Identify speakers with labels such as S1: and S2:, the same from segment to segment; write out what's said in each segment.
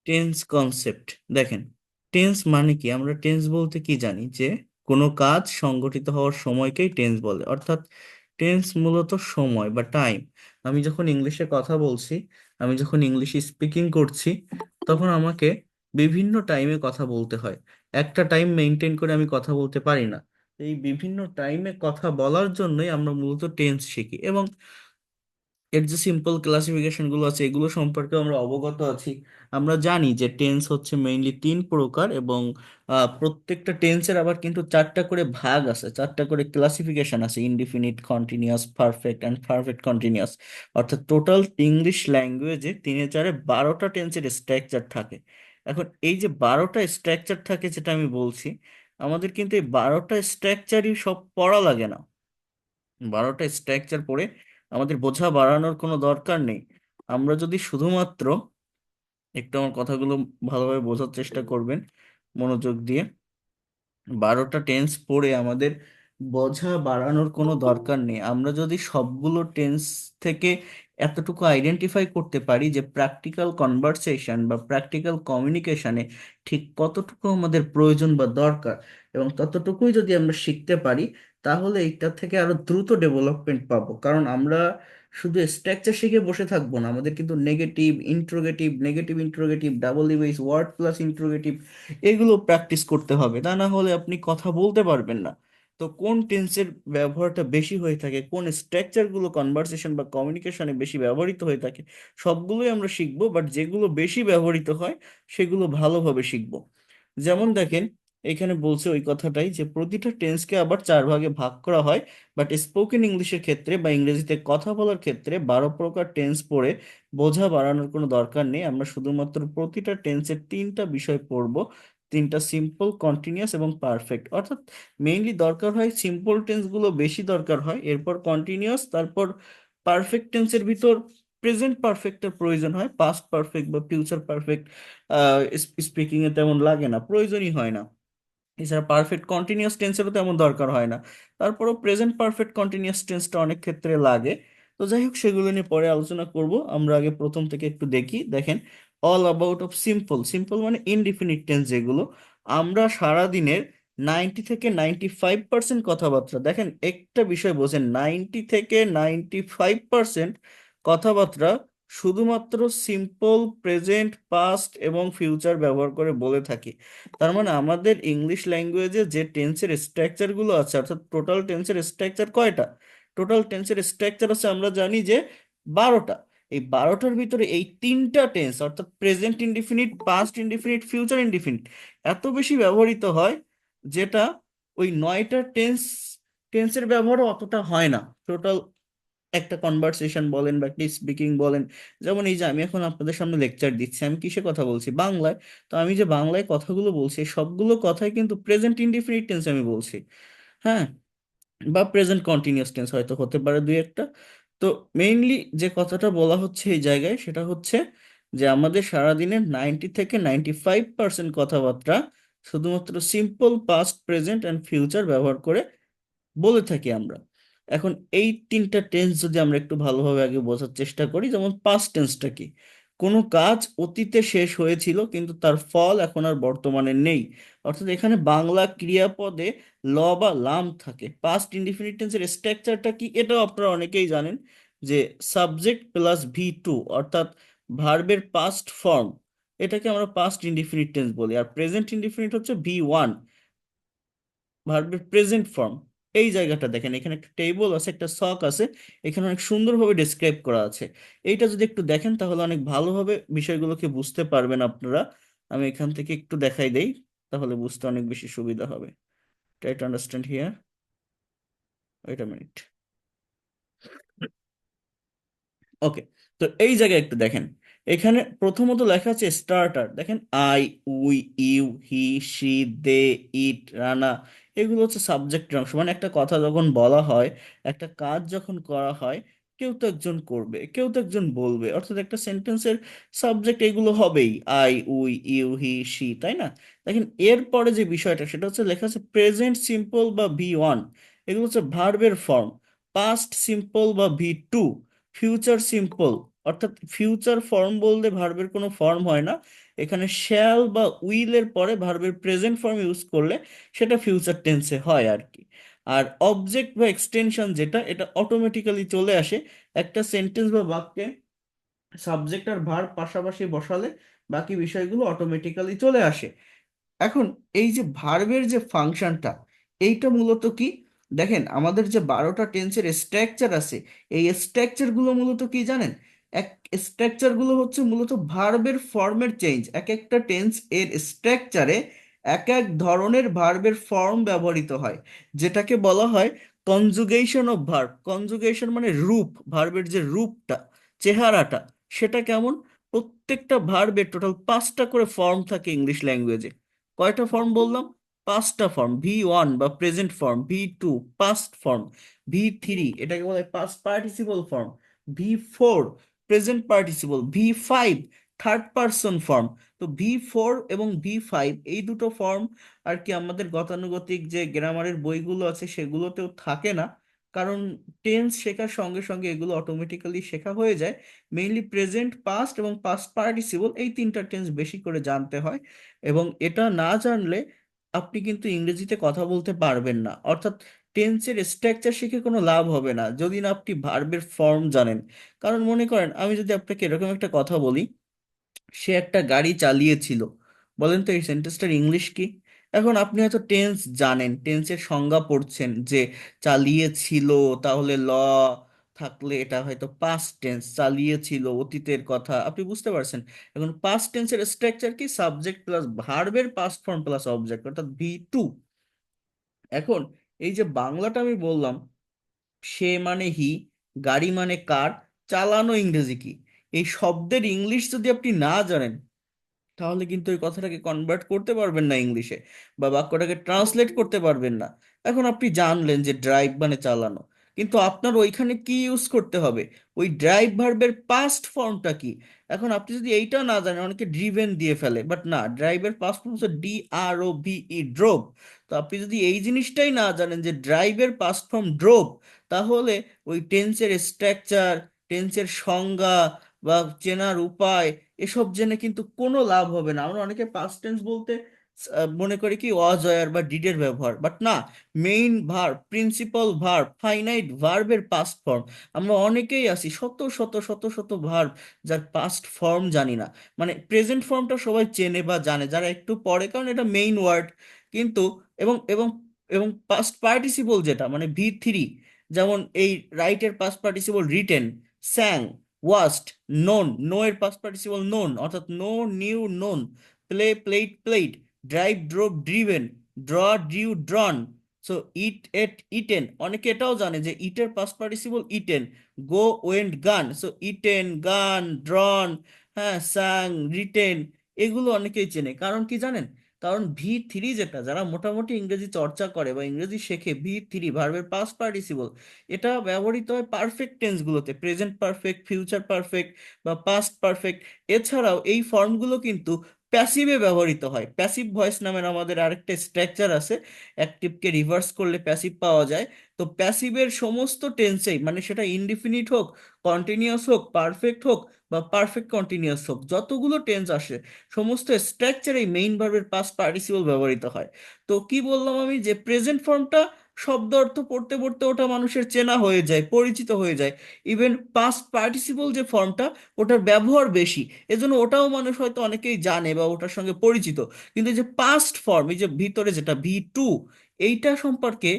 S1: Tense concept দেখেন, tense মানে কি? আমরা টেন্স বলতে কি জানি? যে কোনো কাজ সংগঠিত হওয়ার সময়কেই টেন্স বলে, অর্থাৎ টেন্স মূলত সময় বা টাইম। আমি যখন ইংলিশে কথা বলছি, আমি যখন ইংলিশ স্পিকিং করছি, তখন আমাকে বিভিন্ন টাইমে কথা বলতে হয়। একটা টাইম মেনটেন করে আমি কথা বলতে পারি না। এই বিভিন্ন টাইমে কথা বলার জন্যই আমরা মূলত টেন্স শিখি, এবং এর যে সিম্পল ক্লাসিফিকেশন গুলো আছে এগুলো সম্পর্কে আমরা অবগত আছি। আমরা জানি যে টেন্স হচ্ছে মেইনলি তিন প্রকার, এবং প্রত্যেকটা টেন্সের আবার কিন্তু চারটা করে ভাগ আছে, চারটা করে ক্লাসিফিকেশন আছে: indefinite, continuous, perfect and perfect continuous. অর্থাৎ টোটাল ইংলিশ ল্যাঙ্গুয়েজে তিনে চারে 12টা টেন্সের স্ট্রাকচার থাকে। এখন এই যে 12টা স্ট্রাকচার থাকে যেটা আমি বলছি, আমাদের কিন্তু এই 12টা স্ট্রাকচারই সব পড়া লাগে না। 12টা স্ট্রাকচার পড়ে আমাদের বোঝা বাড়ানোর কোনো দরকার নেই। আমরা যদি শুধুমাত্র একটু আমার কথাগুলো ভালোভাবে বোঝার চেষ্টা করবেন মনোযোগ দিয়ে, 12টা টেন্স পড়ে আমাদের বোঝা বাড়ানোর কোনো দরকার নেই। আমরা যদি সবগুলো টেন্স থেকে এতটুকু আইডেন্টিফাই করতে পারি যে প্র্যাকটিক্যাল কনভারসেশন বা প্র্যাকটিক্যাল কমিউনিকেশনে ঠিক কতটুকু আমাদের প্রয়োজন বা দরকার, এবং ততটুকুই যদি আমরা শিখতে পারি, তাহলে এইটা থেকে আরো দ্রুত ডেভেলপমেন্ট পাবো। কারণ আমরা শুধু স্ট্রাকচার শিখে বসে থাকবো না, আমাদের কিন্তু negative interrogative, negative interrogative, double evens, word plus interrogative, এগুলো প্র্যাকটিস করতে হবে। তা না হলে আপনি কথা বলতে পারবেন না। তো কোন টেন্সের ব্যবহারটা বেশি হয়ে থাকে, কোন স্ট্রাকচার গুলো কনভারসেশন বা কমিউনিকেশনে বেশি ব্যবহৃত হয়ে থাকে, সবগুলোই আমরা শিখবো, বাট যেগুলো বেশি ব্যবহৃত হয় সেগুলো ভালোভাবে শিখবো। যেমন দেখেন, এখানে বলছে ওই কথাটাই যে প্রতিটা টেন্সকে আবার চার ভাগে ভাগ করা হয়, বাট স্পোকেন ইংলিশের ক্ষেত্রে বা ইংরেজিতে কথা বলার ক্ষেত্রে 12 প্রকার টেন্স পড়ে বোঝা বাড়ানোর কোনো দরকার নেই। আমরা শুধুমাত্র প্রতিটা টেন্সের তিনটা বিষয় পড়বো: তিনটা, সিম্পল, কন্টিনিউয়াস এবং পারফেক্ট। অর্থাৎ মেইনলি দরকার হয় সিম্পল টেন্স গুলো বেশি দরকার হয়, এরপর কন্টিনিউয়াস, তারপর পারফেক্ট টেন্সের ভিতর প্রেজেন্ট পারফেক্টের প্রয়োজন হয়। পাস্ট পারফেক্ট বা ফিউচার পারফেক্ট স্পিকিং এ তেমন লাগে না, প্রয়োজনই হয় না। এছাড়া পারফেক্ট কন্টিনিউয়াস টেন্সেরও তেমন দরকার হয় না। তারপরও প্রেজেন্ট পারফেক্ট কন্টিনিউয়াস টেন্সটা অনেক ক্ষেত্রে লাগে। তো যাই হোক, সেগুলো নিয়ে পরে আলোচনা করব। আমরা আগে প্রথম থেকে একটু দেখি। দেখেন, all about of simple. Simple মানে ইনডিফিনিট টেন্স, যেগুলো আমরা সারা দিনের 90 থেকে 95% কথাবার্তা, দেখেন একটা বিষয় বোঝেন, 90 থেকে 95% কথাবার্তা শুধুমাত্র সিম্পল, প্রেজেন্ট, পাস্ট এবং ফিউচার ব্যবহার করে বলে থাকি। তার মানে আমাদের ইংলিশ ল্যাঙ্গুয়েজে যে টেন্সের স্ট্রাকচার গুলো আছে, অর্থাৎ টোটাল টেন্সের স্ট্রাকচার কয়টা? টোটাল টেন্সের স্ট্রাকচার আছে আমরা জানি যে 12টা। এই 12টার ভিতরে এই তিনটা টেন্স, অর্থাৎ present indefinite, past indefinite, future indefinite এত বেশি ব্যবহৃত হয়, যেটা ওই 9টা টেন্সের ব্যবহারও অতটা হয় না। টোটাল একটা কনভারসেশন বলেন বা একটা স্পিকিং বলেন, যেমন এই যে আমি এখন আপনাদের সামনে লেকচার দিচ্ছি, আমি কিসে কথা বলছি? বাংলায়। তো আমি যে বাংলায় কথাগুলো বলছি, এই সবগুলো কথাই কিন্তু প্রেজেন্ট ইনডিফিনিট টেন্স আমি বলছি। হ্যাঁ, বা প্রেজেন্ট কন্টিনিউয়াস টেন্স হয়তো হতে পারে দুই একটা। তো মেইনলি যে কথাটা বলা হচ্ছে এই জায়গায়, সেটা হচ্ছে যে আমাদের সারাদিনের 90 থেকে 95% কথাবার্তা শুধুমাত্র simple, past, present and future ব্যবহার করে বলে থাকি আমরা। এখন এই তিনটা টেন্স যদি আমরা একটু ভালোভাবে আগে বোঝার চেষ্টা করি, যেমন পাস্ট টেন্সটা কি? কোনো কাজ অতীতে শেষ হয়েছিল কিন্তু তার ফল এখন আর বর্তমানে নেই। অর্থাৎ এখানে বাংলা ক্রিয়াপদে ল বা লাম থাকে। পাস্ট ইনডিফিনিট টেন্সের স্ট্রাকচারটা কি এটাও আপনারা অনেকেই জানেন, যে সাবজেক্ট প্লাস V2, অর্থাৎ ভার্বের পাস্ট ফর্ম, এটাকে আমরা পাস্ট ইনডিফিনিট টেন্স বলি। আর প্রেজেন্ট ইনডিফিনিট হচ্ছে V1, ভার্বের প্রেজেন্ট ফর্ম। এই জায়গাটা দেখেন, এখানে একটা টেবল আছে, একটা ছক আছে, এখানে অনেক সুন্দরভাবে ডিসক্রাইব করা আছে। এইটা যদি একটু দেখেন তাহলে অনেক ভালোভাবে বিষয়গুলোকে বুঝতে পারবেন আপনারা। আমি এখান থেকে একটু দেখাই দেই, তাহলে বুঝতে অনেক বেশি সুবিধা হবে। Try to understand here, wait a minute. Okay, তো এই জায়গায় একটু দেখেন, এখানে প্রথমত লেখা আছে স্টার্টার। দেখেন, I, we, you, he, she, they, it, Rana, এগুলো হচ্ছে সাবজেক্টের অংশ। মানে একটা কথা যখন বলা হয়, একটা কাজ যখন করা হয়, কেউ তো একজন করবে, কেউ তো একজন বলবে, অর্থাৎ একটা সেন্টেন্সের সাবজেক্ট এগুলো হবেই, I, we, you, he, she, তাই না? দেখেন এরপরে যে বিষয়টা, সেটা হচ্ছে লেখা আছে প্রেজেন্ট সিম্পল বা V1, এগুলো হচ্ছে ভার্বের ফর্ম। পাস্ট সিম্পল বা V2, ফিউচার সিম্পল, অর্থাৎ ফিউচার ফর্ম বলতে ভার্বের কোনো ফর্ম হয় না, এখানে শ্যাল বা উইলের পরে ভার্বের প্রেজেন্ট ফর্ম ইউজ করলে সেটা ফিউচার টেন্সে হয় আর কি। আর অবজেক্ট বা এক্সটেনশন যেটা, এটা অটোমেটিক্যালি চলে আসে একটা সেন্টেন্স বা বাক্যে সাবজেক্ট আর ভার্ব পাশাপাশি বসালে বাকি বিষয়গুলো অটোমেটিক্যালি চলে আসে। এখন এই যে ভার্বের যে ফাংশনটা, এইটা মূলত কি, দেখেন আমাদের যে 12টা টেন্সের স্ট্রাকচার আছে, এই স্ট্রাকচারগুলো মূলত কি জানেন? এক স্ট্রাকচারগুলো হচ্ছে মূলত ভার্বের ফর্মের চেঞ্জ। এক একটা টেন্স এর স্ট্রাকচারে এক এক ধরনের ভার্বের ফর্ম ব্যবহৃত হয়, যেটাকে বলা হয় কনজুগেশন অফ ভার্ব। কনজুগেশন মানে রূপ, ভার্বের যে রূপটা, চেহারাটা, সেটা কেমন? প্রত্যেকটা ভার্বের টোটাল 5টা করে ফর্ম থাকে ইংলিশ ল্যাঙ্গুয়েজে। কয়টা ফর্ম বললাম? 5টা ফর্ম। V1 বা present form, V2 past form, V3 এটাকে বলে past participle form, V4 present participle, V5 third person form. তো V4 এবং V5 এই দুটো ফর্ম আর কি আমাদের গতানুগতিক যে গ্রামারের বইগুলো আছে সেগুলোতেও থাকে না, কারণ টেন্স শেখার সঙ্গে সঙ্গে এগুলো অটোমেটিক্যালি শেখা হয়ে যায়। মেইনলি প্রেজেন্ট, পাস্ট এবং পাস্ট পার্টিসিপল এই তিনটা টেন্স বেশি করে জানতে হয়, এবং এটা না জানলে আপনি কিন্তু ইংরেজিতে কথা বলতে পারবেন না। অর্থাৎ টেন্সের স্ট্রাকচার শিখে কোনো লাভ হবে না যদি না আপনি ভার্বের ফর্ম জানেন। কারণ মনে করেন আমি যদি আপনাকে এরকম একটা কথা বলি, সে একটা গাড়ি চালিয়েছিল, বলেন তো এই সেন্টেন্সটার ইংলিশ কি? এখন আপনি হয়তো টেন্স জানেন, টেন্সের সংজ্ঞা পড়ছেন যে চালিয়েছিল, তাহলে ল থাকলে এটা হয়তো পাস্ট টেন্স, চালিয়েছিল অতীতের কথা, আপনি বুঝতে পারছেন। এখন পাস্ট টেন্সের স্ট্রাকচার কি? সাবজেক্ট প্লাস ভার্বের পাস্ট ফর্ম প্লাস অবজেক্ট, অর্থাৎ V2। এখন এই যে বাংলাটা আমি বললাম, সে মানে হি, গাড়ি মানে কার, চালানো ইংরেজি কি, এই শব্দের ইংলিশ যদি আপনি না জানেন তাহলে কিন্তু ওই কথাটাকে কনভার্ট করতে পারবেন না ইংলিশে, বা বাক্যটাকে ট্রান্সলেট করতে পারবেন না। এখন আপনি জানলেন যে ড্রাইভ মানে চালানো, কিন্তু আপনার ওইখানে কি ইউজ করতে হবে? ওই ড্রাইভ ভার্বের পাস্ট ফর্মটা কি? এখন আপনি যদি এইটা না জানেন, অনেকে ড্রিভেন দিয়ে ফেলে, বাট না, ড্রাইভের পাস্ট ফর্ম হচ্ছে DROVE, ড্রোভ। তো আপনি যদি এই জিনিসটাই না জানেন যে ড্রাইভের পাস্ট ফর্ম ড্রোভ, তাহলে ওই টেন্সের স্ট্রাকচার, টেন্সের সংজ্ঞা বা চেনার উপায়, এসব জেনে কিন্তু কোনো লাভ হবে না। আমরা অনেকে পাস্ট টেন্স বলতে মনে করি কি ওয়াজ ওয়্যার বা ডিডের ব্যবহার, বাট না, main verb, principal verb, finite ভার্বের পাস্ট ফর্ম। আমরা অনেকেই আছি শত শত শত শত ভার্ব যার পাস্ট ফর্ম জানি না। মানে প্রেজেন্ট ফর্মটা সবাই চেনে বা জানে যারা একটু পড়ে, কারণ এটা মেইন ওয়ার্ড, কিন্তু এবং এবং এবং পাস্ট পার্টিসিপল যেটা মানে V3, যেমন এই রাইটের past participle written, sang, wast, known, know এর পাস্ট পার্টিসিপল নোন, অর্থাৎ know, knew, known, play, plate, played, drive, drove, driven, draw, drew, drawn. So eat, ate, eaten, অনেকে এটাও জানে যে ইটের past participle eaten, go, went, gone. So eaten, gone, drawn, হ্যাঁ, সাং, written, এগুলো অনেকেই চেনে। কারণ কি জানেন? কারণ V3 যেটা, যারা মোটামুটি ইংরেজি চর্চা করে বা ইংরেজি শেখে, V3 ভার্বের পাস্ট পার্টিসিপল, এটা ব্যবহৃত হয় পারফেক্ট টেন্সগুলোতে, প্রেজেন্ট পারফেক্ট, ফিউচার পারফেক্ট বা পাস্ট পারফেক্ট। এছাড়াও এই ফর্মগুলো কিন্তু প্যাসিভে ব্যবহৃত হয়। প্যাসিভ ভয়েস নামের আমাদের আরেকটা স্ট্রাকচার আছে, অ্যাক্টিভকে রিভার্স করলে প্যাসিভ পাওয়া যায়। তো প্যাসিভের সমস্ত টেন্সেই, মানে সেটা ইনডিফিনিট হোক, কন্টিনিউয়াস হোক, পারফেক্ট হোক বা পারফেক্ট কন্টিনিউয়াস হোক, যতগুলো টেন্স আসে সমস্ত স্ট্রাকচারে মেইন ভার্বের পাস্ট পার্টিসিপল ব্যবহৃত হয়। তো কি বললাম আমি, যে প্রেজেন্ট ফর্মটা শব্দ অর্থ পড়তে পড়তে ওটা মানুষের চেনা হয়ে যায়, পরিচিত হয়ে যায়। ইভেন পাস্ট পার্টিসিপল যে ফর্মটা, ওটার ব্যবহার বেশি, এজন্য ওটাও মানুষ হয়তো অনেকেই জানে বা ওটার সঙ্গে পরিচিত। কিন্তু এই যে পাস্ট ফর্ম, এই যে ভিতরে যেটা V2, এইটা সম্পর্কে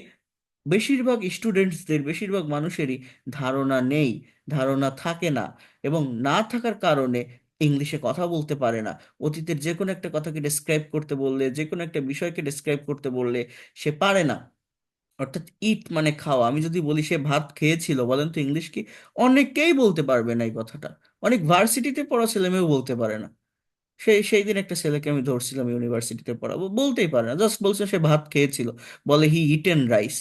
S1: বেশিরভাগ স্টুডেন্টসদের, বেশিরভাগ মানুষেরই ধারণা নেই, ধারণা থাকে না, এবং না থাকার কারণে ইংলিশে কথা বলতে পারে না। অতীতের যে কোনো একটা কথাকে ডেসক্রাইব করতে বললে, যে কোনো একটা বিষয়কে ডেসক্রাইব করতে বললে সে পারে না। অর্থাৎ ইট মানে খাওয়া, আমি যদি বলি সে ভাত খেয়েছিল, বলেন তো ইংলিশ কি? অনেকেই বলতে পারবে না এই কথাটা। অনেক ভার্সিটিতে পড়া ছেলে মেয়েও বলতে পারে না। সেই দিন একটা ছেলেকে আমি ধরছিলাম ইউনিভার্সিটিতে পড়াবো, বলতেই পারে না, জাস্ট বলছে সে ভাত খেয়েছিল, বলে হি ইটেন রাইস।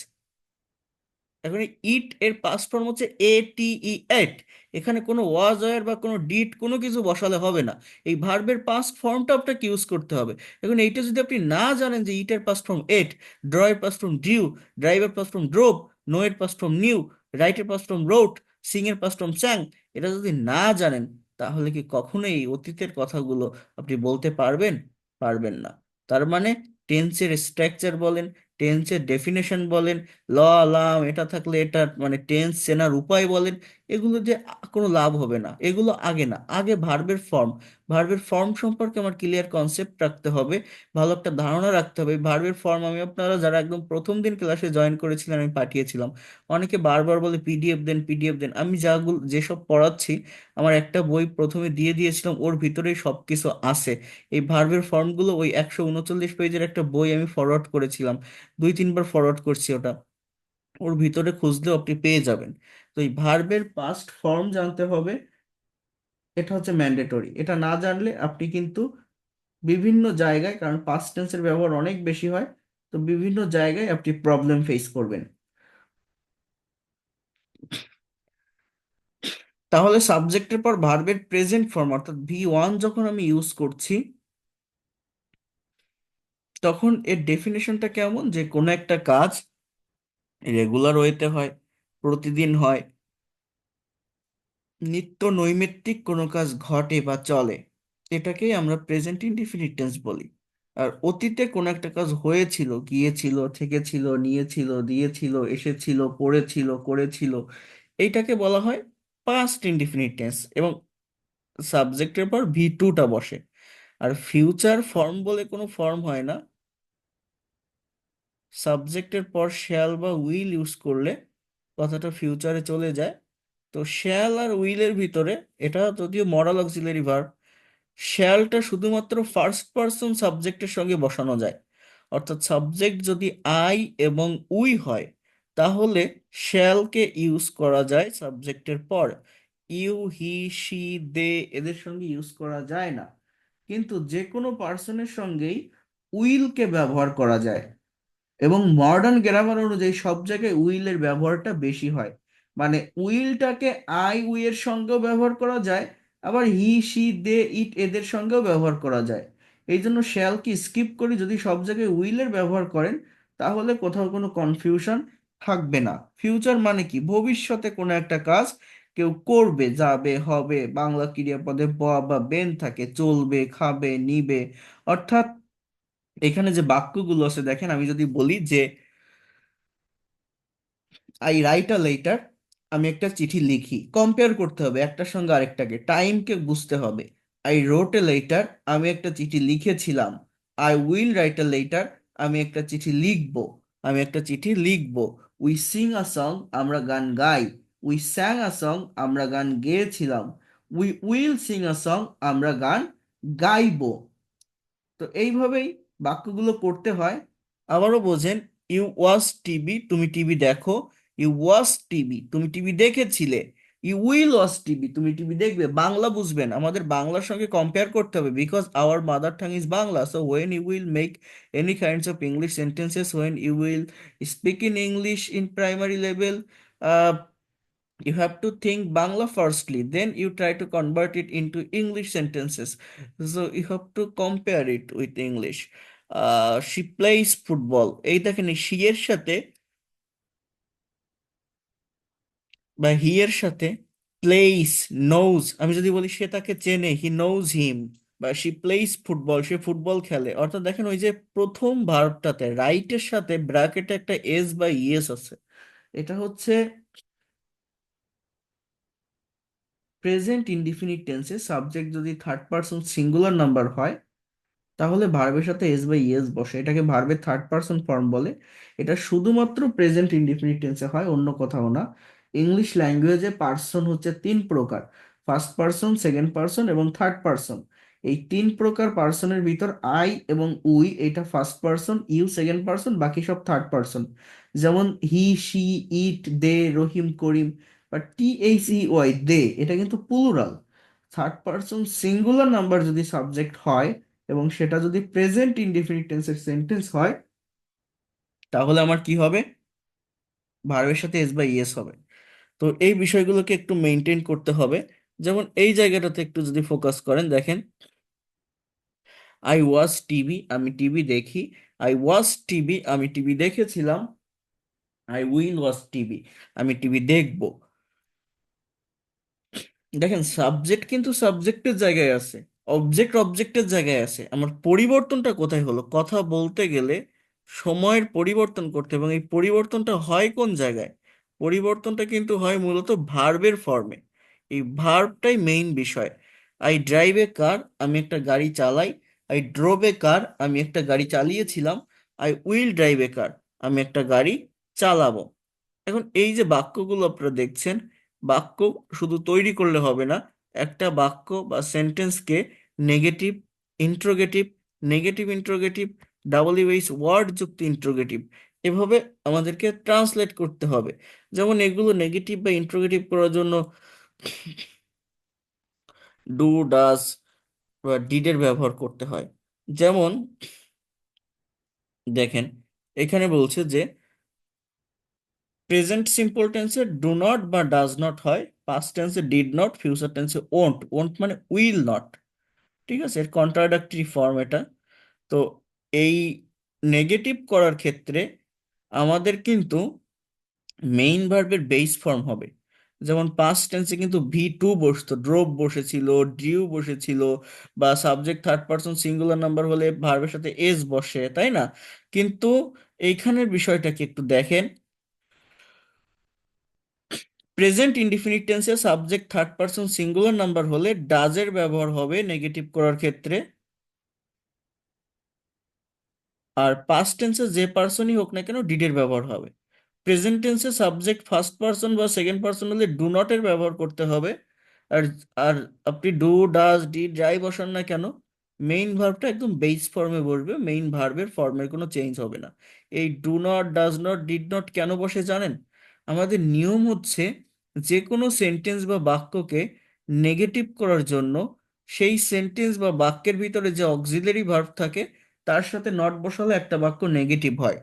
S1: এখন ইট এর পাস্ট ফর্ম হচ্ছে ATE, এট। এখানে কোনো ওয়াজ ওয়ার বা কোনো ডিড কোনো কিছু বসালে হবে না, এই ভার্বের পাস্ট ফর্মটা আপনাকে ইউজ করতে হবে। এখন এইটা যদি আপনি না জানেন যে ইটের পাস্ট ফর্ম এট, ড্র এর পাস্ট ফর্ম ড্রিউ, ড্রাইভের পাস্ট ফর্ম ড্রোভ, নো এর পাস্ট ফর্ম নিউ, রাইটের পাস্ট ফর্ম রোট, সিং এর পাস্ট ফর্ম স্যাং, এটা যদি না জানেন তাহলে কি কখনোই এই অতীতের কথাগুলো আপনি বলতে পারবেন? পারবেন না। তার মানে টেন্সের স্ট্রাকচার বলেন, টেন্সের ডেফিনেশন বলেন, ল, লাম, এটা থাকলে এটা, মানে টেন্স চেনার উপায় বলেন, এগুলো যে কোনো লাভ হবে না। এগুলো আগে না, আগে ভার্বের ফর্ম, ভার্বের ফর্ম সম্পর্কে আমার ক্লিয়ার কনসেপ্ট রাখতে হবে, ভালো একটা ধারণা রাখতে হবে। ভার্বের ফর্ম আমি, আপনারা যারা একদম প্রথম দিন ক্লাসে জয়েন করেছিলেন, আমি পাঠিয়েছিলাম। অনেকে বারবার বলে পিডিএফ দেন, পিডিএফ দেন। আমি যেসব পড়াচ্ছি, আমার একটা বই প্রথমে দিয়ে দিয়েছিলাম, ওর ভিতরেই সব কিছু আছে। এই ভার্বের ফর্মগুলো, ওই 139 পেজের একটা বই আমি ফরওয়ার্ড করেছিলাম, 2-3 বার ফরওয়ার্ড করছি ওটা, ওর ভিতরে খুঁজলেও আপনি পেয়ে যাবেন। তো এই ভার্বের পাস্ট ফর্ম জানতে হবে, এটা হচ্ছে ম্যান্ডেটরি। এটা না জানলে আপনি কিন্তু বিভিন্ন জায়গায়, কারণ পাস্ট টেন্সের ব্যবহার অনেক বেশি হয়, তো বিভিন্ন জায়গায় আপনি প্রবলেম ফেস করবেন। তাহলে সাবজেক্টের পর ভার্বের প্রেজেন্ট ফর্ম অর্থাৎ V1 যখন আমি ইউজ করছি, তখন এর ডেফিনেশনটা কেমন, যে কোনো একটা কাজ রেগুলার ওয়েতে হয়, প্রতিদিন হয়, নিত্য নৈমিত্তিক কোনো কাজ ঘটে বা চলে, এটাকেই আমরা প্রেজেন্ট ইনডিফিনিট টেন্স বলি। আর অতীতে কোনো একটা কাজ হয়েছিল, গিয়েছিল, থেকেছিল, নিয়েছিল, দিয়েছিল, এসেছিল, পড়েছিল, করেছিল, এইটাকে বলা হয় পাস্ট ইনডিফিনিট টেন্স, এবং সাবজেক্টের পর V2টা বসে। আর ফিউচার ফর্ম বলে কোনো ফর্ম হয় না, সাবজেক্টের পর শ্যাল বা উইল ইউজ করলে কথাটা ফিউচারে চলে যায়। তো শ্যাল আর উইলের ভিতরে, এটা যদিও মরাল অক্সিলারি ভার্ব, শ্যালটা শুধুমাত্র ফার্স্ট পার্সন সাবজেক্টের সঙ্গে বসানো যায়। অর্থাৎ সাবজেক্ট যদি আই এবং উই হয়, তাহলে শ্যালকে ইউজ করা যায় সাবজেক্টের পর। ইউ, হি, শি, দে, এদের সঙ্গে ইউজ করা যায় না। কিন্তু যে কোনো পার্সনের সঙ্গেই উইলকে ব্যবহার করা যায়, এবং মডার্ন গ্রামার অনুযায়ী সব জায়গায় উইলের ব্যবহারটা বেশি হয়। মানে উইলটাকে আই, উই এর সঙ্গেও ব্যবহার করা যায়, আবার হি, সি, দে, ইট, এদের সঙ্গেও ব্যবহার করা যায়। এই জন্য শ্যাল কি স্কিপ করি, যদি সব জায়গায় উইলের ব্যবহার করেন, তাহলে কোথাও কোনো কনফিউশন থাকবে না। ফিউচার মানে কি, ভবিষ্যতে কোনো একটা কাজ কেউ করবে, যাবে, হবে, বাংলা ক্রিয়াপদে ব বা বেন থাকে, চলবে, খাবে, নিবে। অর্থাৎ এখানে যে বাক্যগুলো আছে দেখেন, আমি যদি বলি যে আই রাইট আ লেটার, আমি একটা চিঠি লিখি, কম্পেয়ার করতে হবে একটার সঙ্গে আরেকটাকে, টাইমকে বুঝতে হবে। আই রোট এ লেটার, আমি একটা চিঠি লিখেছিলাম। I will write a letter, আমি একটা চিঠি লিখবো, আমি একটা চিঠি লিখবো। উই সিং আ সং, আমরা গান গাই। উই স্যাং আ সং, আমরা গান গেয়েছিলাম। We will sing a song, আমরা গান গাইবো। তো এইভাবেই বাক্যগুলো করতে হয়। আবারও বোঝেন, ইউ ওয়াচ টিভি, তুমি টিভি দেখো। ইউ ওয়াচ টিভি, তুমি টিভি দেখেছিলে। ইউ উইল ওয়াচ টিভি, তুমি টিভি দেখবে। বাংলা বুঝবেন, আমাদের বাংলার সঙ্গে কম্পেয়ার করতে হবে, because our mother tongue is Bangla. So when you will make any kinds of English sentences, when you will speak in English in primary level, you have to think Bangla firstly, then you try to convert it into English sentences. So you have to compare it with English. She plays football, এই দেখেন, এই she এর সাথে বা he এর সাথে plays, knows, আমি যদি বলি সে তাকে চেনে, he knows him, বা she plays football, say football খেলে, অর্থাৎ দেখেন ওই যে প্রথম ভার্বটাতে রাইটের সাথে ব্র্যাকেটে একটা এস বা ইএস আছে, এটা হচ্ছে প্রেজেন্ট ইনডিফিনিট টেন্সে। সাবজেক্ট যদি থার্ড পারসন সিঙ্গুলার নাম্বার হয়, তাহলে ভার্বের সাথে এস বা ইএস বসে, এটাকে ভার্বের থার্ড পারসন ফর্ম বলে। এটা শুধুমাত্র প্রেজেন্ট ইনডিফিনিট টেন্সে হয়, অন্য কোথাও না। ইংলিশ ল্যাঙ্গুয়েজে পার্সন হচ্ছে 3 প্রকার: ফার্স্ট পারসন, সেকেন্ড পারসন এবং থার্ড পারসন। এই 3 প্রকার পার্সনের ভিতর আই এবং উই এটা first person, you second person, বাকি সব থার্ড পারসন। যেমন হি, সি, ইট, দে, রহিম, করিম, বা THEY, দে, এটা কিন্তু plural. Third person singular number যদি সাবজেক্ট হয়, এবং সেটা যদি প্রেজেন্ট ইনডিফিনিট টেন্সের সেন্টেন্স হয়, তাহলে আমার কি হবে, ভার্বের সাথে এস বা ইএস হবে। তো এই বিষয়গুলোকে একটু মেনটেন করতে হবে। যেমন এই জায়গাটাতে একটু যদি ফোকাস করেন, দেখেন, আই ওয়াচ টিভি, আমি টিভি দেখি। আই ওয়াচ টিভি, আমি টিভি দেখেছিলাম। আই উইল ওয়াচ টিভি, আমি টিভি দেখবো। দেখেন, সাবজেক্ট কিন্তু সাবজেক্টের জায়গায় আছে, অবজেক্ট অবজেক্টের জায়গায় আছে। আমার পরিবর্তনটা কোথায় হলো? কথা বলতে গেলে সময়ের পরিবর্তন করতে, এবং এই পরিবর্তনটা হয় কোন জায়গায়? পরিবর্তনটা কিন্তু হয় মূলত ভার্বের ফর্মে। এই ভার্বটাই মেইন বিষয়। আই ড্রাইভ এ কার, আমি একটা গাড়ি চালাই। আই ড্রোভ এ কার, আমি একটা গাড়ি চালিয়েছিলাম। আই উইল ড্রাইভ এ কার, আমি একটা গাড়ি চালাবো। এখন এই যে বাক্যগুলো আপনারা দেখছেন, বাক্য শুধু তৈরি করলে হবে না, একটা বাক্য বা সেন্টেন্সকে negative, interrogative, negative interrogative, double ইউএইচ ওয়ার্ড যুক্ত ইন্ট্রোগেটিভ, এভাবে আমাদেরকে ট্রান্সলেট করতে হবে। যেমন এগুলো নেগেটিভ বা ইন্ট্রোগেটিভ করার জন্য ডু, ডাজ বা ডিডের ব্যবহার করতে হয়। যেমন দেখেন, এখানে বলছে যে প্রেজেন্ট সিম্পল টেন্সে ডু নট বা ডাজ নট হয়, পাস্ট টেন্সে ডিড নট, ফিউচার টেন্সে ওন্ট, ওন্ট মানে উইল নট। ঠিক আছে, এর কন্ট্রাডাক্টরি ফর্ম এটা। তো এই নেগেটিভ করার ক্ষেত্রে আমাদের কিন্তু মেইন ভার্বের বেস ফর্ম হবে। যেমন পাস্ট টেন্সে কিন্তু ভি টু বসতো, ড্রোভ বসেছিল, ডিউ বসেছিল, বা subject third person singular number হলে ভার্বের সাথে এস বসে, তাই না? কিন্তু এইখানের বিষয়টাকে একটু দেখেন, প্রেজেন্ট ইনডিফিনিট টেন্সে subject third person singular number হলে ডাজের ব্যবহার হবে নেগেটিভ করার ক্ষেত্রে। আর পাস্ট টেন্সে যে পার্সনই হোক না কেন ডিডের ব্যবহার হবে। প্রেজেন্ট টেন্সে সাবজেক্ট ফার্স্ট পারসন বা সেকেন্ড পারসন হলে ডু নট এর ব্যবহার করতে হবে। আর আর আপনি ডু, ডাজ, ডিড যাই বসান না কেন, মেইন ভার্বটা একদম বেস ফর্মে বসবে, মেইন ভার্বের ফর্মের কোনো চেঞ্জ হবে না। এই do not, does not, did not কেন বসে জানেন? আমাদের নিয়ম হচ্ছে যে কোনো সেন্টেন্স বা বাক্যকে নেগেটিভ করার জন্য সেই সেন্টেন্স বা বাক্যের ভিতরে যে অক্সিলারি ভার্ব থাকে তার সাথে নট বসালে একটা বাক্য নেগেটিভ হয়।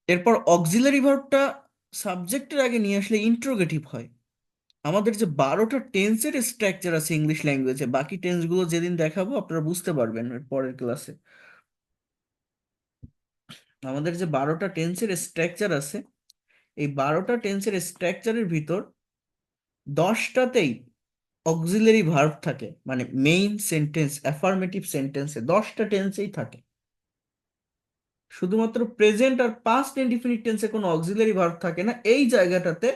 S1: এরপর অক্সিলারি ভার্বটা সাবজেক্টের আগে নিয়ে আসলে ইন্ট্রোগেটিভ হয়। আমাদের যে 12টা টেন্সের স্ট্রাকচার আছে ইংলিশ ল্যাঙ্গুয়েজে, বাকি টেন্সগুলো যেদিন দেখাবো আপনারা বুঝতে পারবেন এর পরের ক্লাসে। আমাদের যে 12টা টেন্সের স্ট্রাকচার আছে, এই 12টা টেন্সের স্ট্রাকচারের ভিতর 10টাতেই অক্সিলারি ভার্ব থাকে, মানে মেইন সেন্টেন্স অ্যাফার্মেটিভ সেন্টেন্সে 10টা টেন্সেই থাকে। শুধুমাত্র প্রেজেন্ট আর পাস্ট ইনডিফিনিট টেন্সে কোনো অক্সিলারি ভার্ব থাকে না। এই জায়গাটাতে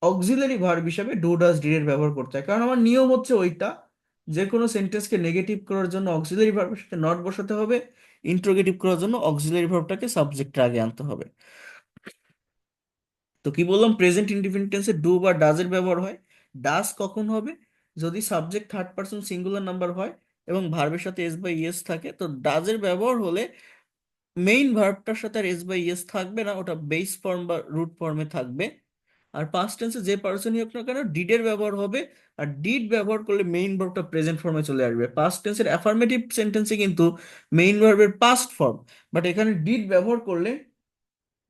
S1: অক্সিলারি ভার্ব হিসাবে ডু, ডাজ, ডিড এর ব্যবহার করতে হয়, কারণ আমার নিয়ম হচ্ছে ওইটা, যে কোনো সেন্টেন্সকে নেগেটিভ করার জন্য অক্সিলারি ভার্বের সাথে নট বসাতে হবে, ইন্ট্রোগেটিভ করার জন্য অক্সিলারি ভার্বটাকে সাবজেক্টের আগে আনতে হবে। তো কি বললাম, প্রেজেন্ট ইনডিফিনিট টেন্সে ডু বা ডাজ এর ব্যবহার হয়। ডাজ কখন হবে? যদি subject third person singular number হয় এবং ভার্বের সাথে এস বা ইএস থাকে, তো ডাজ এর ব্যবহার হলে মেইন ভার্বটার সাথে আর এস বা ইএস থাকবে না, ওটা বেস ফর্ম বা রুট ফর্মে থাকবে। আর পাস্ট টেন্সে যে পার্সনই হোক না কেন ডিডের ব্যবহার হবে। আর ডিড ব্যবহার করলে মেইন ভার্বটা প্রেজেন্ট ফর্মে চলে আসবে। পাস্ট টেন্সের অ্যাফার্মেটিভ সেন্টেন্সে কিন্তু মেইন ভার্বের পাস্ট ফর্ম, বাট এখানে ডিড ব্যবহার করলে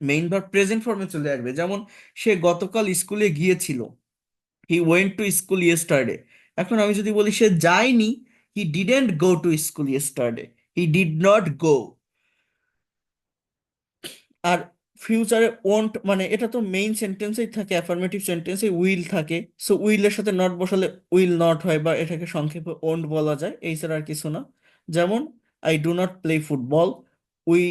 S1: মেইন ভার্ব প্রেজেন্ট ফর্মে চলে আসবে। যেমন সে গতকাল স্কুলে গিয়েছিল, he went to school yesterday. এখন আমি যদি বলি সে যায়নি, he didn't go to school yesterday, he did not go. আর ফিউচারে ওন্ট, মানে এটা তো মেইন সেন্টেন্সেই থাকে, অ্যাফার্মেটিভ সেন্টেন্সে উইল থাকে। সো উইলের সাথে নট বসালে উইল নট হয়, বা এটাকে সংক্ষেপে ওন্ট বলা যায়, এই ছাড়া আর কিছু না। যেমন I do not play football, we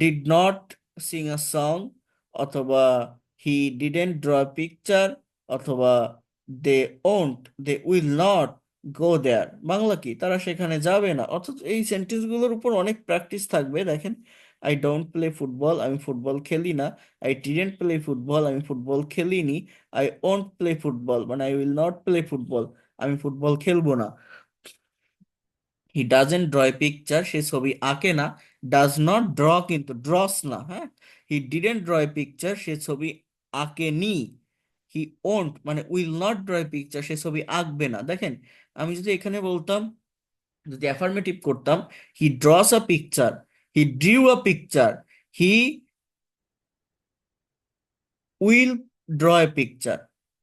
S1: did not sing a song, অথবা হি ডিডেন্ট ড্র পিকচার, অথবা they won't, they will not go there. Bangla কি, তারা সেখানে যাবে না। অথচ এই সেন্টেন্সগুলোর উপর অনেক প্র্যাকটিস থাকবে। দেখেন, আই ডোন্ট প্লে ফুটবল, আমি ফুটবল খেলি না। আই ডিডেন্ট প্লে ফুটবল, আমি ফুটবল খেলিনি। আই ওন্ট প্লে ফুটবল মানে I will not play football, আমি ফুটবল খেলবো না। He doesn't draw a picture, সে ছবি আঁকে না। ডাজ নট ড্র কিন্তু ড্রস না, হ্যাঁ। He didn't draw a picture, সে ছবি আঁকেনি। হি ওন্ট মানে will not draw a picture, সে ছবি আঁকবে না। দেখেন, আমি যদি এখানে বলতাম, যদি অ্যাফার্মেটিভ করতাম, he draws a picture, he drew a picture, he will draw a picture,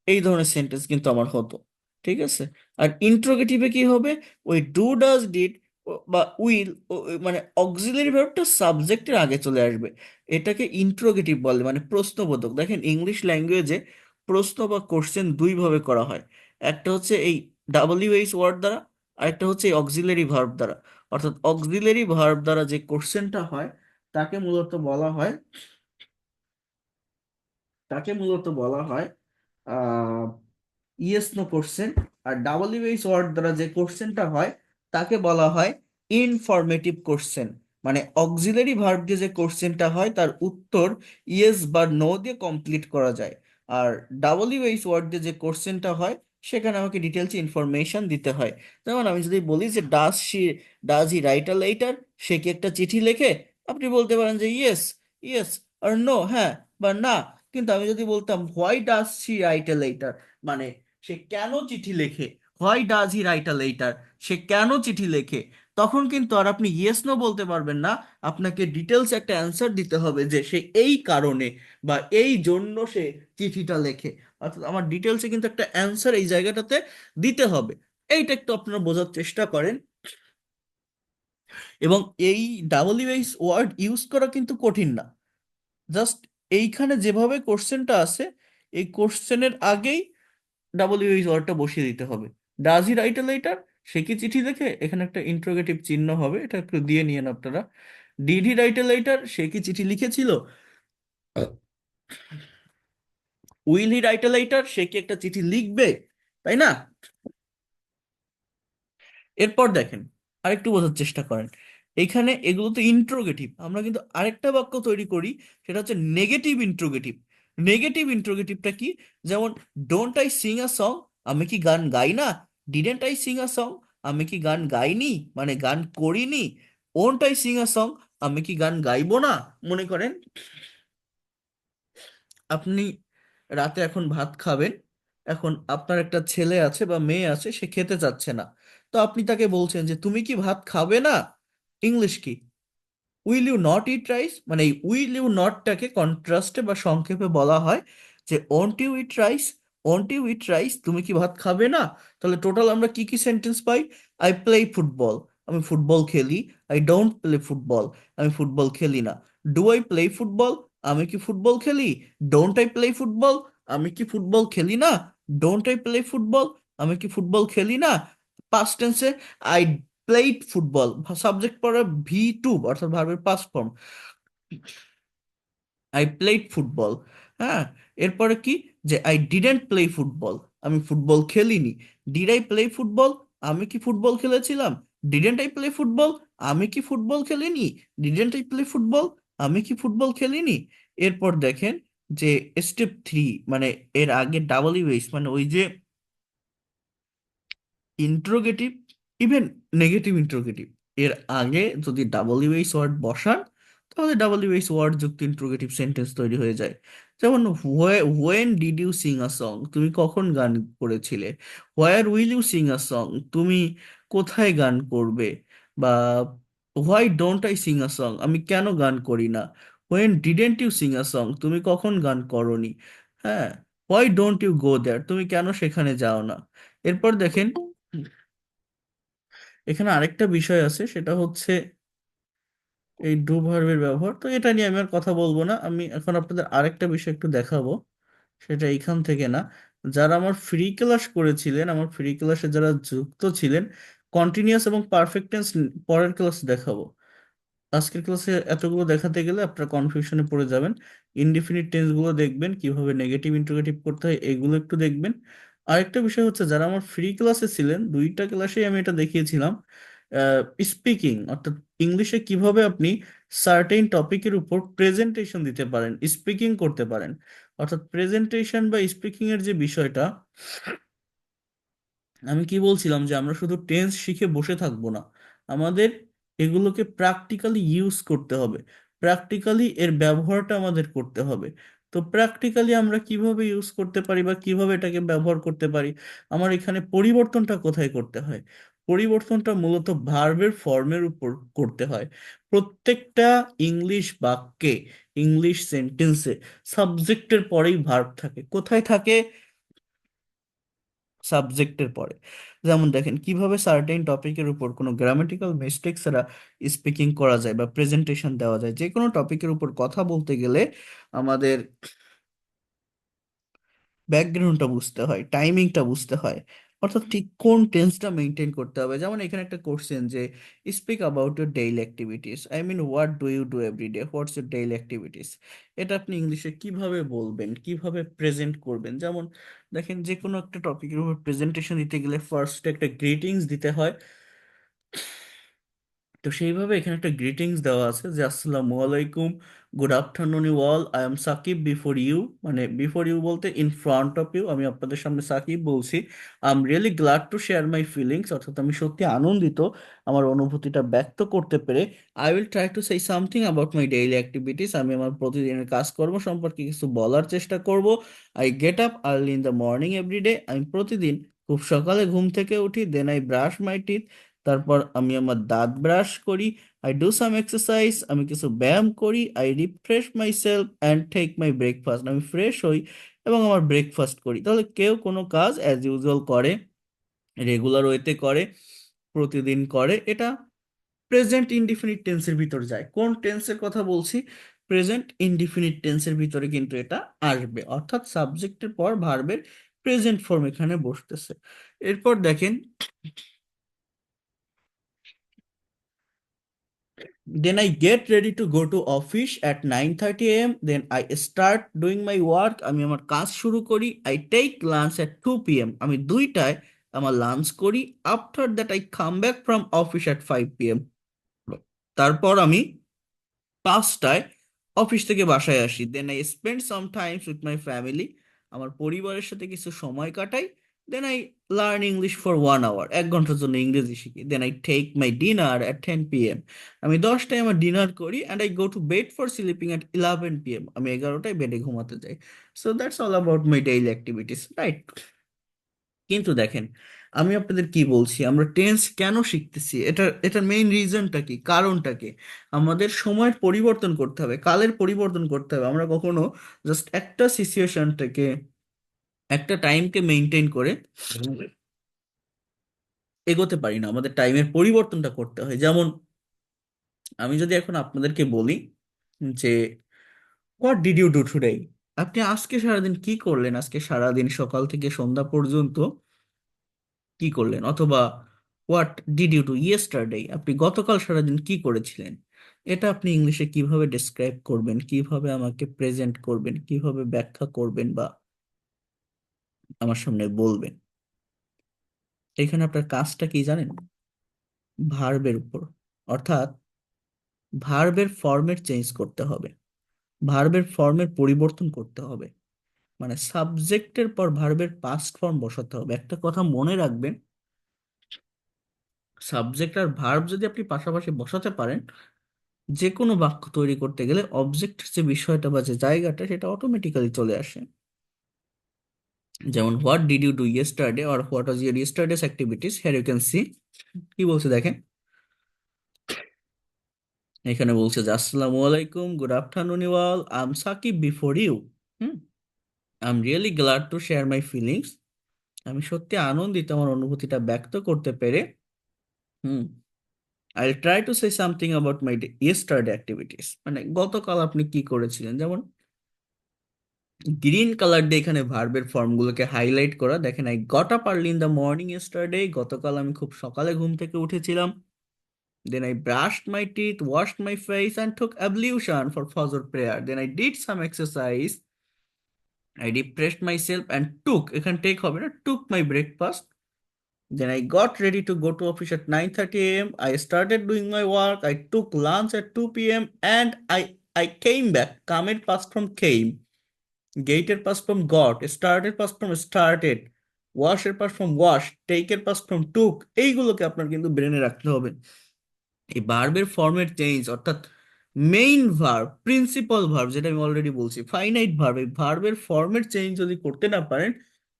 S1: এই ধরনের সেন্টেন্স কিন্তু আমার হতো। ঠিক আছে। আর ইন্ট্রোগেটিভে কি হবে? ওই ডু, ডাজ, ডিড বা উইল, মানে অক্সিলারি ভার্বটা সাবজেক্টের আগে চলে আসবে। এটাকে ইন্ট্রোগেটিভ বলে, মানে প্রশ্নবোধক। দেখেন ইংলিশ ল্যাঙ্গুয়েজে প্রশ্ন বা কোশ্চেন দুই ভাবে করা হয়। একটা হচ্ছে এই ডাব্লিউএইচ ওয়ার্ড দ্বারা, আর একটা হচ্ছে এই অক্সিলারি ভার্ব দ্বারা। অর্থাৎ অক্সিলারি ভার্ব দ্বারা যে কোশ্চেনটা হয় তাকে মূলত বলা হয়, তাকে মূলত বলা হয় ইয়েস নো কোশ্চেন। আর ডাব্লিউএইচ ওয়ার্ড দ্বারা যে কোশ্চেনটা হয় তাকে বলা হয় ইনফরমেটিভ কোশ্চেন। মানে অক্সিলারি ভার্ব দিয়ে যে কোশ্চেনটা হয় তার উত্তর ইয়েস বা নো দিয়ে কমপ্লিট করা যায়। আর ডাব্লিউএইচ ওয়ার্ড দিয়ে যে কোশ্চেনটা হয় সেখানে আমাকে ডিটেলস ইনফরমেশন দিতে হয়। যেমন আমি যদি বলি যে does he write a letter, সে কি একটা চিঠি লেখে, আপনি বলতে পারেন যে ইয়েস, ইয়েস, আর নো, হ্যাঁ বা না। কিন্তু আমি যদি বলতাম why does she write a letter, মানে সে কেন চিঠি লেখে, why does he write a letter, সে কেন চিঠি লেখে, তখন কিন্তু আর আপনি ইয়েস নো বলতে পারবেন না। আপনাকে ডিটেলস একটা অ্যান্সার দিতে হবে যে সে এই কারণে বা এই জন্য সে চিঠিটা লেখে। অর্থাৎ আমার ডিটেলসে কিন্তু একটা অ্যান্সার এই জায়গাটাতে দিতে হবে। এইটা একটু আপনারা বোঝার চেষ্টা করেন। এবং এই ডাব্লিউএইচ ওয়ার্ড ইউজ করা কিন্তু কঠিন না। জাস্ট এইখানে যেভাবে কোশ্চেনটা আছে, এই কোশ্চেনের আগেই ডাব্লিউএইচ ওয়ার্ডটা বসিয়ে দিতে হবে। Does he write a letter, সে কি চিঠি লেখে, এখানে একটা ইন্টারোগেটিভ চিহ্ন হবে, এটা একটু দিয়ে নিয়েন আপনারা। Did he write a letter, সে কি চিঠি লিখেছিল। Will he write a letter, সে কি একটা চিঠি লিখবে, তাই না? এরপর দেখেন, আরেকটু বোঝার চেষ্টা করেন। এখানে এগুলো তো ইন্ট্রোগেটিভ, আমরা কিন্তু আরেকটা বাক্য তৈরি করি, সেটা হচ্ছে নেগেটিভ ইন্ট্রোগেটিভ। নেগেটিভ ইন্ট্রোগেটিভটা কি? যেমন don't I sing a song, আমি কি গান গাই না। Didn't I sing a song, আমি কি গান গাইনি, মানে গান করিনি। Won't I sing a song, আমি কি গান গাইবো না। মনে করেন আপনি রাতে এখন ভাত খাবেন, এখন আপনার একটা ছেলে আছে বা মেয়ে আছে, সে খেতে চাচ্ছে না। তো আপনি তাকে বলছেন যে তুমি কি ভাত খাবে না, ইংলিশ কি, will you not eat rice. মানে এই উইল ইউ নটটাকে কন্ট্রাস্টে বা সংক্ষেপে বলা হয় যে won't you eat rice. Won't you eat rice, তুমি কি ভাত খাবে না। তাহলে টোটাল আমরা কি কি sentence pi? I play football, আমি ফুটবল খেলি। আই ডোন্ট প্লে ফুটবল, আমি ফুটবল খেলি না। ডু আই প্লে ফুটবল, আমি কি ফুটবল খেলি। ডোন্ট আই প্লে ফুটবল, আমি কি ফুটবল খেলি না। ডোন্ট আই প্লে ফুটবল, আমি কি ফুটবল খেলি না। পাস্ট টেন্সে আই প্লেইড ফুটবল, সাবজেক্ট পরে ভি টু, অর্থাৎ ভার্বের past form. I played football. হ্যাঁ, এরপরে কি, যে আই ডিডেন্ট প্লে ফুটবল, আমি ফুটবল খেলিনি। ডিড আই প্লে ফুটবল, আমি কি ফুটবল খেলেছিলাম। ডিডেন্ট আই প্লে ফুটবল, আমি কি ফুটবল খেলিনি। ডিডেন্ট আই প্লে ফুটবল, আমি কি ফুটবল খেলিনি। এরপর দেখেন যে স্টেপ 3, মানে এর আগে ডাবল ইউএস, মানে ওই যে ইন্ট্রোগেটিভ, ইভেন নেগেটিভ ইন্ট্রোগেটিভ, এর আগে যদি ডাব্লিউএইচ ওয়ার্ড বসান তাহলে ডাব্লিউএইচ ওয়ার্ড যুক্ত ইন্ট্রোগেটিভ সেন্টেন্স তৈরি হয়ে যায়। যেমন when did you sing a song, তুমি কখন গান করেছিলে। Where will you sing a song, তুমি কোথায় গান করবে। বা why don't I sing a song, আমি কেন গান করি না। When didn't you sing a song, তুমি কখন গান করনি। হ্যাঁ, why don't you go there, তুমি কেন সেখানে যাও না। এরপর দেখেন এখানে আরেকটা বিষয় আছে, সেটা হচ্ছে এই ডু ভার্বের ব্যবহার। তো এটা নিয়ে আমি আর কথা বলবো না, আমি এখন আপনাদের আরেকটা বিষয় একটু দেখাবো। সেটা এইখান থেকে না, যারা আমার ফ্রি ক্লাস করেছিলেন, আমার ফ্রি ক্লাসে যারা যুক্ত ছিলেন, কন্টিনিউয়াস এবং পারফেক্ট টেন্স পরের ক্লাসে দেখাবো। আজকের ক্লাসে এতগুলো দেখাতে গেলে আপনারা কনফিউশনে পড়ে যাবেন। ইনডিফিনিট টেন্স গুলো দেখবেন, কিভাবে নেগেটিভ ইন্টারোগেটিভ করতে হয় এগুলো একটু দেখবেন। আরেকটা বিষয় হচ্ছে, যারা আমার ফ্রি ক্লাসে ছিলেন, দুইটা ক্লাসেই আমি এটা দেখিয়েছিলাম, স্পিকিং, অর্থাৎ ইংলিশে কিভাবে আপনি সার্টেইন টপিকের উপর প্রেজেন্টেশন দিতে পারেন, স্পিকিং করতে পারেন। অর্থাৎ প্রেজেন্টেশন বা স্পিকিং এর যে বিষয়টা, আমি কি বলছিলাম যে আমরা শুধু টেন্স শিখে বসে থাকবো না, আমাদের এগুলোকে প্র্যাকটিক্যালি ইউজ করতে হবে। প্র্যাকটিক্যালি এর ব্যবহারটা আমাদের করতে হবে। তো প্র্যাকটিক্যালি আমরা কিভাবে ইউজ করতে পারি বা কিভাবে এটাকে ব্যবহার করতে পারি, আমার এখানে পরিবর্তনটা কোথায় করতে হয়? পরিবর্তনটা মূলত ভার্বের ফর্মের উপর করতে হয়। প্রত্যেকটা ইংলিশ বাক্যে, ইংলিশ সেন্টেন্সে সাবজেক্টের পরেই ভার্ব থাকে। কোথায় থাকে? সাবজেক্টের পরে। যেমন দেখেন কিভাবে সার্টেন টপিকের উপর কোনো গ্রামাটিক্যাল মিস্টেক ছাড়া স্পিকিং করা যায় বা প্রেজেন্টেশন দেওয়া যায়। যে কোনো টপিকের উপর কথা বলতে গেলে আমাদের ব্যাকগ্রাউন্ডটা বুঝতে হয়, টাইমিংটা বুঝতে হয়, অর্থাৎ ঠিক কোন টেন্সটা মেনটেন করতে হবে। যেমন এখানে একটা কোশ্চেন যে speak about your daily activities, I mean what do you do every day, what's your daily activities. এটা আপনি ইংলিশে কিভাবে বলবেন, কিভাবে প্রেজেন্ট করবেন। যেমন দেখেন যে কোনো একটা টপিকের উপর প্রেজেন্টেশন দিতে গেলে ফার্স্ট একটা গ্রিটিংস দিতে হয়। তো সেইভাবে এখানে একটা গ্রিটিংস দেওয়া আছে যে আসসালামু আলাইকুম, good afternoon you all, I am Sakib before you, মানে বিফোর ইউ বলতে ইন ফ্রন্ট অফ ইউ, আমি আপনাদের সামনে সাকিব বলছি। I am really glad to share my feelings, অর্থাৎ আমি সত্যি আনন্দিত আমার অনুভূতিটা ব্যক্ত করতে পেরে। I will try to say something about my daily activities, আমি আমার প্রতিদিনের কাজকর্ম সম্পর্কে কিছু বলার চেষ্টা করব। I get up early in the morning everyday, আমি প্রতিদিন খুব সকালে ঘুম থেকে উঠি। Then I brush my teeth, তারপর আমি আমার দাঁত ব্রাশ করি। আই ডু সাম এক্সারসাইজ, আমি কিছু ব্যায়াম করি। I refresh my self and take my breakfast, আমি ফ্রেশ হই এবং আমার ব্রেকফাস্ট করি। তাহলে কেউ কোনো কাজ অ্যাজ ইউজুয়াল করে, রেগুলার ওয়েতে করে, প্রতিদিন করে, এটা প্রেজেন্ট ইনডিফিনিট টেন্সের ভিতর যায়। কোন টেন্সের কথা বলছি? প্রেজেন্ট ইনডিফিনিট টেন্সের ভিতরে কিন্তু এটা আসবে, অর্থাৎ সাবজেক্টের পর ভার্বের প্রেজেন্ট ফর্ম এখানে বসতেছে। এরপর দেখেন, then I get ready to go to office at 9:30 a.m. Then I start doing my work. আমি আমার কাজ শুরু করি। I take lunch at 2 p.m. আমি 2টায় আমার লাঞ্চ করি। After that I come back from office at 5 p.m. তারপর আমি 5টায় অফিস থেকে বাসায় আসি। Then I spend some times with my family, আমার পরিবারের সাথে কিছু সময় কাটাই। Then I learn English for 1 hour, 1 ঘন্টার জন্য ইংরেজি শিখি। Then I take my dinner at 10 p.m. আমি 10টায় আমার ডিনার করি and I go to bed for sleeping at 11 p.m. আমি 11টায় বেডে ঘুমাতে যাই। So that's all about my daily activities, right? কিন্তু দেখেন, আমি আপনাদের কি বলছি, আমরা টেন্স কেন শিখতেছি, এটার মেইন রিজনটা কি, কারণটা কি? আমাদের সময়ের পরিবর্তন করতে হবে, কালের পরিবর্তন করতে হবে। আমরা কখনো জাস্ট একটা সিচুয়েশনটাকে, একটা টাইমকে মেনটেন করে এগোতে পারি না, আমাদের টাইমের পরিবর্তনটা করতে হয়। যেমন আমি যদি এখন আপনাদেরকে বলি যে what did you do today, আপনি আজকে সারাদিন কি করলেন, আজকে সারাদিন সকাল থেকে সন্ধ্যা পর্যন্ত কি করলেন, অথবা what did you do yesterday, আপনি গতকাল সারাদিন কি করেছিলেন। এটা আপনি ইংলিশে কিভাবে ডেসক্রাইব করবেন, কিভাবে আমাকে প্রেজেন্ট করবেন, কিভাবে ব্যাখ্যা করবেন বা আমার সামনে বলবেন। এখানে আপনার কাজটা কি জানেন? ভার্বের উপর, অর্থাৎ ভার্বের ফর্মেট চেঞ্জ করতে হবে, ভার্বের ফর্মের পরিবর্তন করতে হবে। মানে সাবজেক্টের পর ভার্বের পাস্ট ফর্ম বসাতে হবে। একটা কথা মনে রাখবেন, সাবজেক্ট আর ভার্ব যদি আপনি পাশাপাশি বসাতে পারেন, যে কোনো বাক্য তৈরি করতে গেলে অবজেক্টের যে বিষয়টা বা যে জায়গাটা সেটা অটোমেটিক্যালি চলে আসে। যেমন what did you do yesterday or what was your yesterday's activities, here you can see কি বলছে দেখেন। এখানে বলছে যে আসসালামু আলাইকুম, good afternoon you all, I am Sakib before you. Hmm, I am really glad to share my feelings, আমি সত্যি আনন্দিত আমার অনুভূতিটা ব্যক্ত করতে পেরে। Hmm, I try to say something about my yesterday activities, মানে গতকাল আপনি কি করেছিলেন। যেমন গ্রিন কালার দিয়ে এখানে ভার্বের ফর্মগুলোকে হাইলাইট করা। দেখেন I got up early in the morning yesterday, গতকাল আমি খুব সকালে ঘুম থেকে উঠেছিলাম। Then I brushed my teeth, washed my face and took ablution for Fajr prayer. Then I did some exercise, I refreshed my self and took, এখানে take হবে না, took my breakfast. Then I got ready to go to office at 9:30 a.m. I started doing my work. I took lunch at 2 p.m. and I came back. Come এর past from came. Gate এর past from got. Start এর past from started. Wash এর past from wash. Take এর past from took. এইগুলোকে আপনার কিন্তু ব্রেনে রাখতে হবে। এই ভার্বের ফর্মের চেঞ্জ, অর্থাৎ মেইন ভার্ব, প্রিন্সিপাল ভার্ব, যেটা আমি অলরেডি বলছি, ফাইনাইট ভার্ব, এই ভার্বের ফর্মের চেঞ্জ যদি করতে না পারেন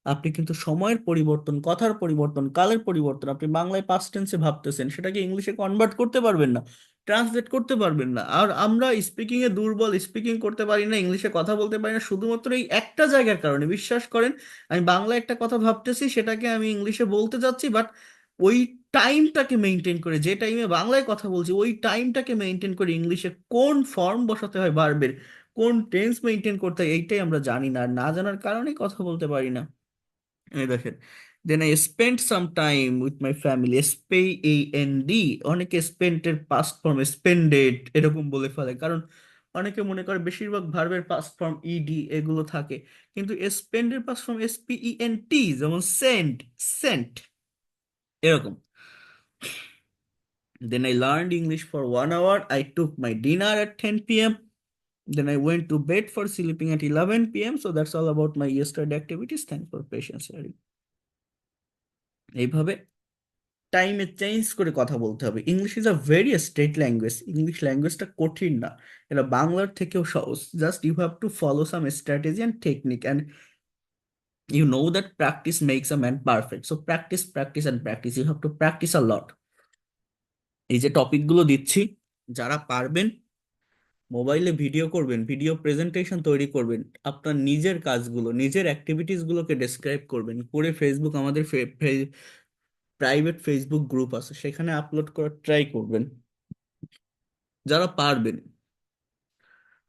S1: আপনি কিন্তু সময়ের পরিবর্তন, কথার পরিবর্তন, কালের পরিবর্তন, আপনি বাংলায় পাস্ট টেন্সে ভাবতেছেন, সেটাকে ইংলিশে কনভার্ট করতে পারবেন না, ট্রান্সলেট করতে পারবেন না। আর আমরা স্পিকিং এ দুর্বল, স্পিকিং করতে পারি না, ইংলিশে কথা বলতে পারি না, শুধুমাত্র এই একটা জায়গার কারণে। বিশ্বাস করেন, আমি বাংলায় একটা কথা ভাবতেছি, সেটাকে আমি ইংলিশে বলতে যাচ্ছি, বাট ওই টাইমটাকে মেনটেন করে, যে টাইমে বাংলায় কথা বলছি ওই টাইমটাকে মেনটেন করে ইংলিশে কোন ফর্ম বসাতে হয় ভার্বের, কোন টেন্স মেনটেন করতে হয়, এইটাই আমরা জানি না। আর না জানার কারণেই কথা বলতে পারি না। এই দেখেন, then I spent some time with my family, SPEND। অনেকে স্পেন্টের পাস্ট ফর্ম স্পেন্ডেড এরকম বলে ফেলে, কারণ অনেকে মনে করে বেশিরভাগ ভার্বের পাস্ট ফর্ম ইডি এগুলো থাকে, কিন্তু স্পেন্ডের পাস্ট ফর্ম SPENT, যেমন সেন্ট, সেন্ট, এরকম। Then I learned English for 1 hour. I took my dinner at 10 p.m. Then I went to bed for sleeping at 11 p.m. So that's all about my yesterday activities. Thanks for patience sharing. এইভাবে টাইমে change করে কথা বলতে হবে। English is a very straight language. English ল্যাঙ্গুয়েজটা কঠিন না, এটা বাংলার থেকেও সহজ। Just you have to follow some strategy and technique, and you know that practice makes a man perfect. So practice, practice and practice, you have to practice a lot. এই যে টপিকগুলো দিচ্ছি, যারা পারবেন মোবাইলে ভিডিও করবেন, ভিডিও প্রেজেন্টেশন তৈরি করবেন, আপনার নিজের কাজগুলো, নিজের অ্যাক্টিভিটিস গুলোকে ডেসক্রাইব করবেন করে, ফেসবুক, আমাদের প্রাইভেট ফেসবুক গ্রুপ আছে, সেখানে আপলোড করার ট্রাই করবেন। যারা পারবেন,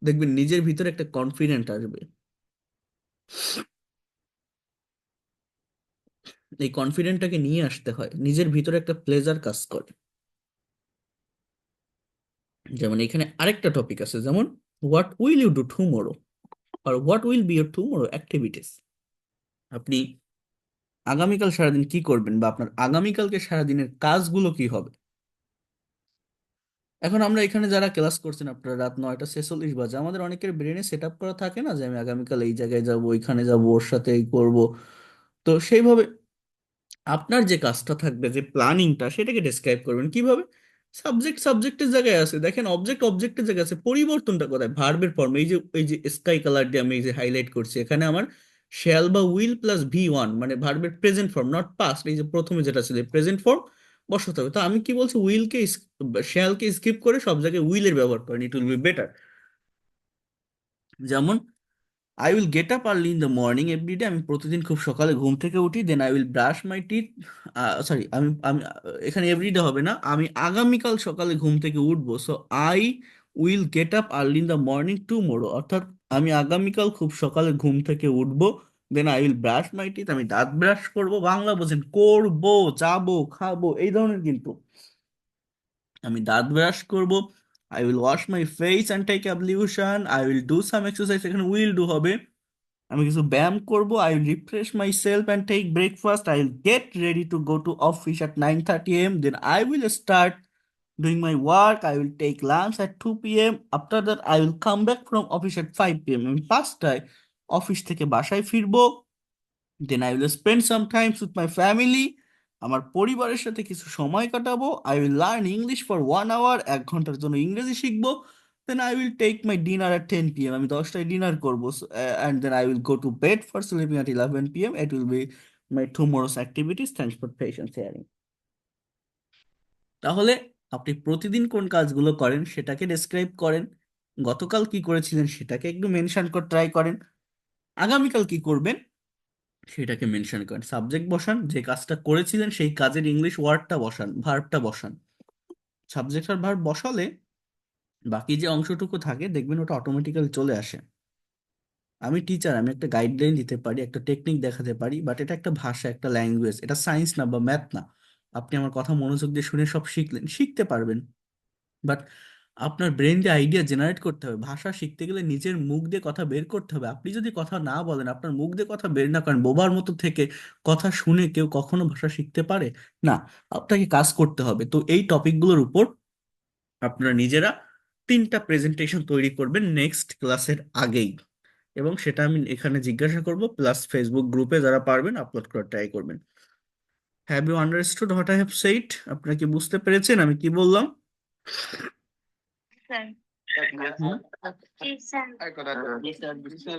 S1: দেখবেন নিজের ভিতরে একটা কনফিডেন্ট আসবে। এই কনফিডেন্টটাকে নিয়ে আসতে হয়, নিজের ভিতরে একটা প্লেজার কাজ করে। যেমন এখানে আরেকটা টপিক আছে, যেমন what will you do tomorrow, আর what will be your tomorrow activities. আপনি আগামীকাল সারাদিন কি করবেন, বা আপনার আগামীকালকে সারাদিনের কাজগুলো কি হবে। এখন আমরা এখানে যারা ক্লাস করছেন, আপনারা রাত 9টা 46 বাজে, আমাদের অনেকের ব্রেনে সেট আপ করা থাকে না যে আমি আগামীকাল এই জায়গায় যাব, ওইখানে যাব, ওর সাথে এই করব। তো সেইভাবে আপনার যে কাজটা থাকবে, যে প্ল্যানিংটা, সেটাকে ডেসক্রাইব করবেন কিভাবে। সাবজেক্ট সাবজেক্টের জায়গায় আছে, দেখেন অবজেক্ট অবজেক্টের জায়গায় আছে, পরিবর্তনটা কোথায়, ভার্বের ফর্ম। এই যে স্কাই কালার দিয়ে আমি এই যে হাইলাইট করছি, এখানে আমার শ্যাল বা উইল প্লাস V1, মানে ভার্বের প্রেজেন্ট ফর্ম, নট পাস্ট। এই যে প্রথমে যেটা ছিল প্রেজেন্ট ফর্ম বসাতে হবে। তো আমি কি বলছি, উইলকে, শ্যালকে স্কিপ করে সব জায়গায় উইলের ব্যবহার করেন, ইট উইল বি বেটার। যেমন I will get up early in the morning everyday, আমি প্রতিদিন খুব সকালে ঘুম থেকে উঠি। Then I will brush my teeth, sorry, আমি আমি এখানে এভরিডে হবে না, আমি আগামীকাল সকালে ঘুম থেকে উঠবো। So I will get up early in the morning tomorrow, অর্থাৎ আমি আগামীকাল খুব সকালে ঘুম থেকে উঠবো। Then I will brush my teeth, আমি দাঁত ব্রাশ করবো। বাংলা বোঝেন, করবো, যাবো, খাবো, এই ধরনের কিন্তু। আমি দাঁত ব্রাশ করব। I will wash my face and take ablution, I will do some exercise, এখানে উইল ডু হবে। আমি কিছু ব্যায়াম করব। I will refresh my self and take breakfast, I will get ready to go to office at 9:30 a.m. Then I will start doing my work. I will take lunch at 2 p.m. After that, I will come back from office at 5 p.m. আমি 5টায় office থেকে বাসায় ফিরবো। Then I will spend some times with my family, আমার পরিবারের সাথে কিছু সময় কাটাবো। I will learn English for 1 hour, 1 ঘন্টার জন্য ইংরেজি শিখবো। Then I will take my dinner at 10 p.m. আমি 10টায় ডিনার করবো। And then I will go to bed for sleeping at 11 p.m. It will be my tomorrow's activities. Thanks for patience sharing. তাহলে আপনি প্রতিদিন কোন কাজগুলো করেন সেটাকে ডেসক্রাইব করেন, গতকাল কি করেছিলেন সেটাকে একটু মেনশন করে ট্রাই করেন, আগামীকাল কি করবেন সেটাকে মেনশন করেন। সাবজেক্ট বসান, যে কাজটা করেছিলেন সেই কাজের ইংলিশ ওয়ার্ডটা বসান, ভার্বটা বসান। সাবজেক্ট আর ভার্ব বসালে বাকি যে অংশটুকু থাকে দেখবেন ওটা অটোমেটিক্যালি চলে আসে। আমি টিচার, আমি একটা গাইডলাইন দিতে পারি, একটা টেকনিক দেখাতে পারি, বাট এটা একটা ভাষা, একটা ল্যাঙ্গুয়েজ, এটা সায়েন্স না বা ম্যাথ না। আপনি আমার কথা মনোযোগ দিয়ে শুনে সব শিখলেন, শিখতে পারবেন, বাট আপনার ব্রেন দিয়ে আইডিয়া জেনারেট করতে হবে। ভাষা শিখতে গেলে নিজের মুখ দিয়ে কথা বের করতে হবে। আপনি যদি কথা না বলেন, আপনার মুখ দিয়ে কথা বের না করেন, বোবার মতো থেকে কথা শুনে কেউ কখনো ভাষা শিখতে পারে না। আপনাকে কাজ করতে হবে। তো এই টপিকগুলোর উপর আপনারা নিজেরা 3টা প্রেজেন্টেশন তৈরি করবেন নেক্সট ক্লাসের আগেই, এবং সেটা আমি এখানে জিজ্ঞাসা করব, প্লাস ফেসবুক গ্রুপে যারা পারবেন আপলোড করার ট্রাই করবেন। Have you understood what I have said? আপনারা কি বুঝতে পেরেছেন আমি কি বললাম? হুম?